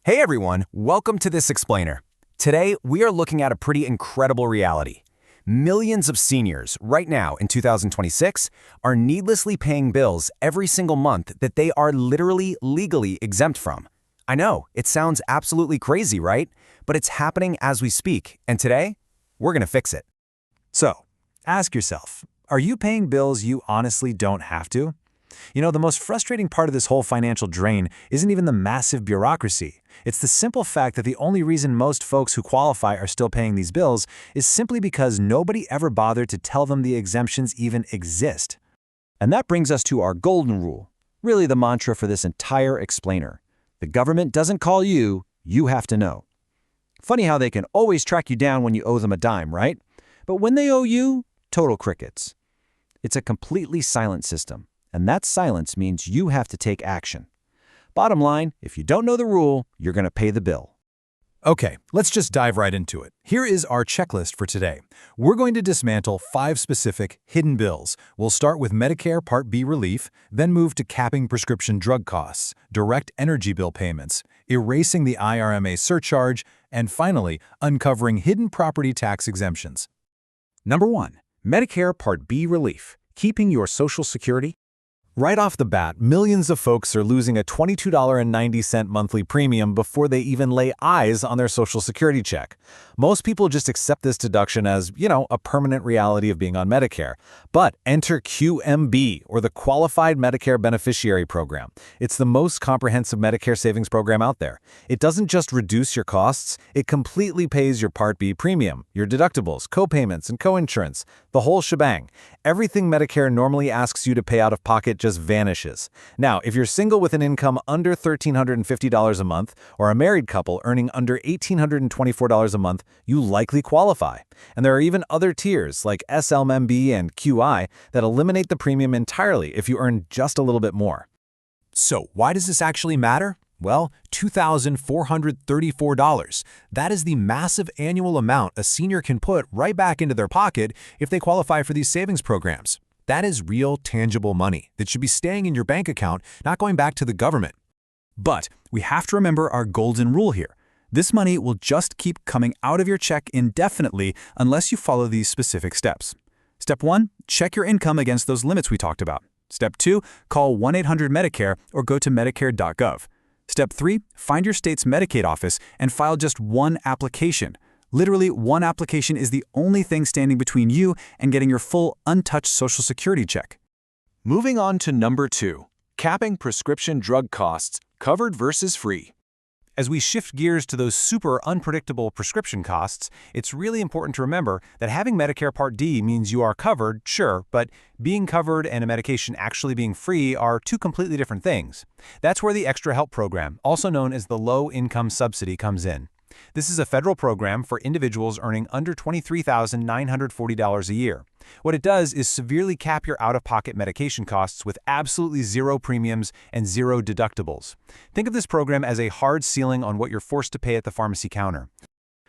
Hey everyone, welcome to this explainer. Today, we are looking at a pretty incredible reality. Millions of seniors, right now in 2026, are needlessly paying bills every single month that they are literally legally exempt from. I know, it sounds absolutely crazy, right? But it's happening as we speak, and today, we're gonna fix it. So, ask yourself, are you paying bills you honestly don't have to? The most frustrating part of this whole financial drain isn't even the massive bureaucracy. It's the simple fact that the only reason most folks who qualify are still paying these bills is simply because nobody ever bothered to tell them the exemptions even exist. And that brings us to our golden rule, really the mantra for this entire explainer. The government doesn't call you, you have to know. Funny how they can always track you down when you owe them a dime, right? But when they owe you, total crickets. It's a completely silent system. And that silence means you have to take action. Bottom line, if you don't know the rule, you're going to pay the bill. Okay, let's just dive right into it. Here is our checklist for today. We're going to dismantle 5 specific hidden bills. We'll start with Medicare Part B relief, then move to capping prescription drug costs, direct energy bill payments, erasing the IRMA surcharge, and finally, uncovering hidden property tax exemptions. Number 1. Medicare Part B relief, keeping your Social Security. Right off the bat, millions of folks are losing a $22.90 monthly premium before they even lay eyes on their Social Security check. Most people just accept this deduction as, a permanent reality of being on Medicare. But enter QMB, or the Qualified Medicare Beneficiary Program. It's the most comprehensive Medicare savings program out there. It doesn't just reduce your costs, it completely pays your Part B premium, your deductibles, co-payments, and co-insurance, the whole shebang. Everything Medicare normally asks you to pay out of pocket just vanishes. Now, if you're single with an income under $1,350 a month, or a married couple earning under $1,824 a month, you likely qualify. And there are even other tiers, like SLMB and QI, that eliminate the premium entirely if you earn just a little bit more. So, why does this actually matter? Well, $2,434. That is the massive annual amount a senior can put right back into their pocket if they qualify for these savings programs. That is real, tangible money that should be staying in your bank account, not going back to the government. But we have to remember our golden rule here. This money will just keep coming out of your check indefinitely unless you follow these specific steps. Step 1, check your income against those limits we talked about. Step 2, call 1-800-MEDICARE or go to medicare.gov. Step 3, find your state's Medicaid office and file just one application. Literally, one application is the only thing standing between you and getting your full, untouched Social Security check. Moving on to number 2, capping prescription drug costs, covered versus free. As we shift gears to those super unpredictable prescription costs, it's really important to remember that having Medicare Part D means you are covered, sure, but being covered and a medication actually being free are two completely different things. That's where the Extra Help program, also known as the Low Income Subsidy, comes in. This is a federal program for individuals earning under $23,940 a year. What it does is severely cap your out-of-pocket medication costs with absolutely zero premiums and zero deductibles. Think of this program as a hard ceiling on what you're forced to pay at the pharmacy counter.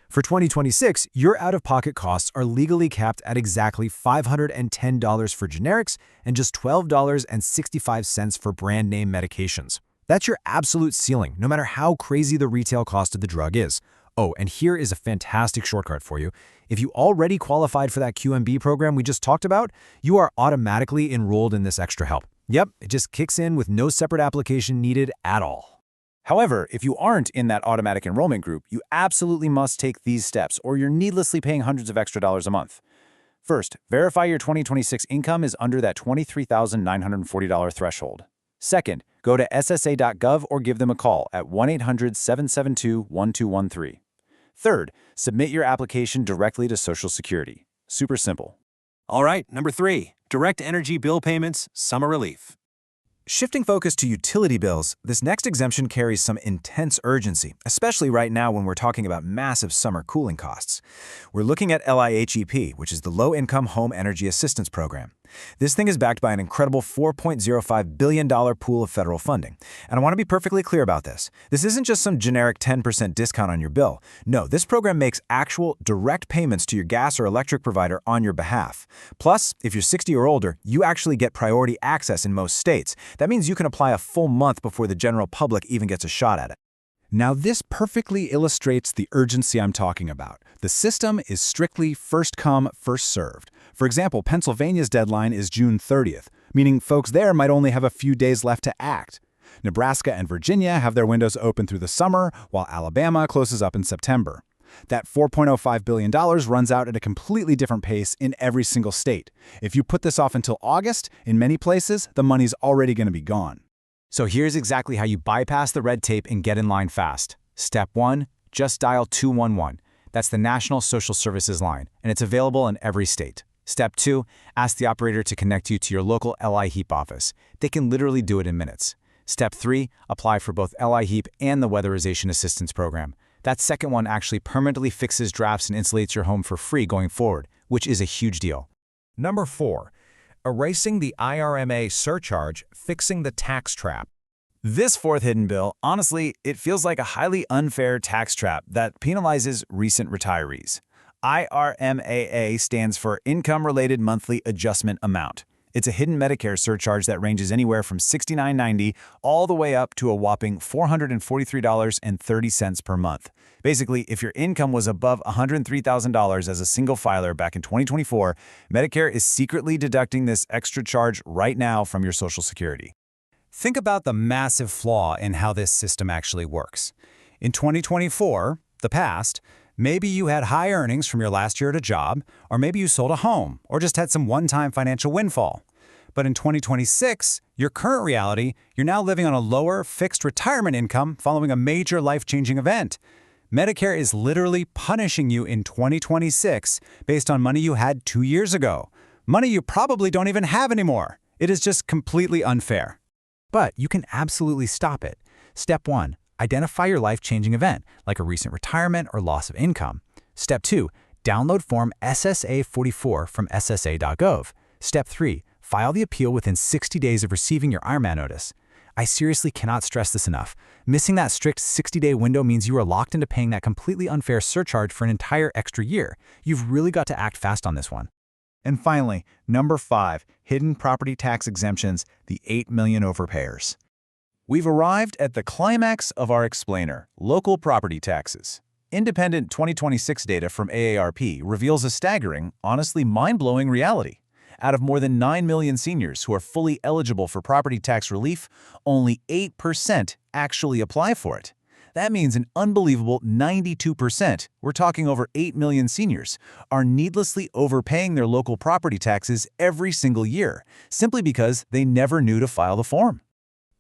For 2026, your out-of-pocket costs are legally capped at exactly $510 for generics and just $12.65 for brand-name medications. That's your absolute ceiling, no matter how crazy the retail cost of the drug is. Oh, and here is a fantastic shortcut for you. If you already qualified for that QMB program we just talked about, you are automatically enrolled in this Extra Help. Yep, it just kicks in with no separate application needed at all. However, if you aren't in that automatic enrollment group, you absolutely must take these steps or you're needlessly paying hundreds of extra dollars a month. First, verify your 2026 income is under that $23,940 threshold. Second, go to ssa.gov or give them a call at 1-800-772-1213. Third, submit your application directly to Social Security. Super simple. All right, number 3, direct energy bill payments, summer relief. Shifting focus to utility bills, this next exemption carries some intense urgency, especially right now when we're talking about massive summer cooling costs. We're looking at LIHEP, which is the Low Income Home Energy Assistance Program. This thing is backed by an incredible $4.05 billion pool of federal funding. And I want to be perfectly clear about this. This isn't just some generic 10% discount on your bill. No, this program makes actual direct payments to your gas or electric provider on your behalf. Plus, if you're 60 or older, you actually get priority access in most states. That means you can apply a full month before the general public even gets a shot at it. Now, this perfectly illustrates the urgency I'm talking about. The system is strictly first come, first served. For example, Pennsylvania's deadline is June 30th, meaning folks there might only have a few days left to act. Nebraska and Virginia have their windows open through the summer, while Alabama closes up in September. That $4.05 billion runs out at a completely different pace in every single state. If you put this off until August, in many places, the money's already going to be gone. So here's exactly how you bypass the red tape and get in line fast. Step 1, just dial 211. That's the National Social Services line, and it's available in every state. Step 2, ask the operator to connect you to your local LI-HEAP office. They can literally do it in minutes. Step 3, apply for both LI-HEAP and the Weatherization Assistance Program. That second one actually permanently fixes drafts and insulates your home for free going forward, which is a huge deal. Number 4. Erasing the IRMA surcharge, fixing the tax trap. This fourth hidden bill, honestly, it feels like a highly unfair tax trap that penalizes recent retirees. IRMAA stands for Income-Related Monthly Adjustment Amount. It's a hidden Medicare surcharge that ranges anywhere from $69.90 all the way up to a whopping $443.30 per month. Basically, if your income was above $103,000 as a single filer back in 2024, Medicare is secretly deducting this extra charge right now from your Social Security. Think about the massive flaw in how this system actually works. In 2024, the past, maybe you had high earnings from your last year at a job, or maybe you sold a home, or just had some one-time financial windfall. But in 2026, your current reality, you're now living on a lower, fixed retirement income following a major life-changing event. Medicare is literally punishing you in 2026 based on money you had 2 years ago. Money you probably don't even have anymore. It is just completely unfair. But you can absolutely stop it. Step 1. Identify your life-changing event, like a recent retirement or loss of income. Step 2. Download Form SSA-44 from ssa.gov. Step 3. File the appeal within 60 days of receiving your IRMA notice. I seriously cannot stress this enough. Missing that strict 60-day window means you are locked into paying that completely unfair surcharge for an entire extra year. You've really got to act fast on this one. And finally, number 5, hidden property tax exemptions, the 8 million overpayers. We've arrived at the climax of our explainer, local property taxes. Independent 2026 data from AARP reveals a staggering, honestly mind-blowing reality. Out of more than 9 million seniors who are fully eligible for property tax relief, only 8% actually apply for it. That means an unbelievable 92%, we're talking over 8 million seniors, are needlessly overpaying their local property taxes every single year, simply because they never knew to file the form.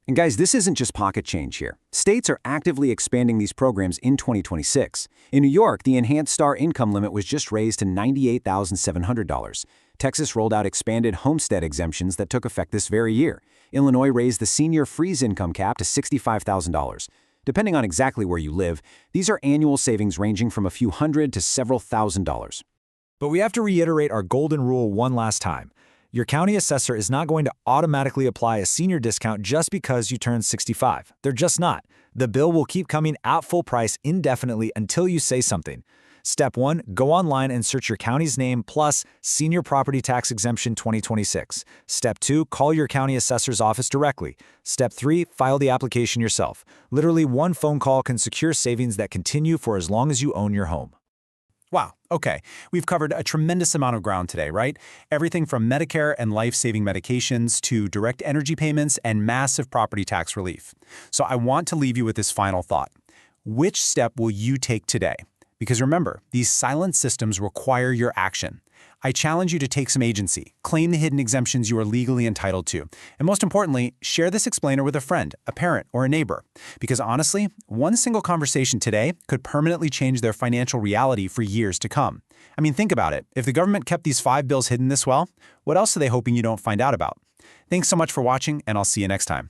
And guys, this isn't just pocket change here. States are actively expanding these programs in 2026. In New York, the enhanced STAR income limit was just raised to $98,700. Texas rolled out expanded homestead exemptions that took effect this very year. Illinois raised the senior freeze income cap to $65,000. Depending on exactly where you live, these are annual savings ranging from a few hundred to several $1,000s. But we have to reiterate our golden rule one last time. Your county assessor is not going to automatically apply a senior discount just because you turned 65. They're just not. The bill will keep coming at full price indefinitely until you say something. Step 1, go online and search your county's name plus Senior Property Tax Exemption 2026. Step 2, call your county assessor's office directly. Step 3, file the application yourself. Literally one phone call can secure savings that continue for as long as you own your home. Wow, okay. We've covered a tremendous amount of ground today, right? Everything from Medicare and life-saving medications to direct energy payments and massive property tax relief. So I want to leave you with this final thought. Which step will you take today? Because remember, these silent systems require your action. I challenge you to take some agency, claim the hidden exemptions you are legally entitled to, and most importantly, share this explainer with a friend, a parent, or a neighbor. Because honestly, one single conversation today could permanently change their financial reality for years to come. I mean, think about it. If the government kept these 5 bills hidden this well, what else are they hoping you don't find out about? Thanks so much for watching, and I'll see you next time.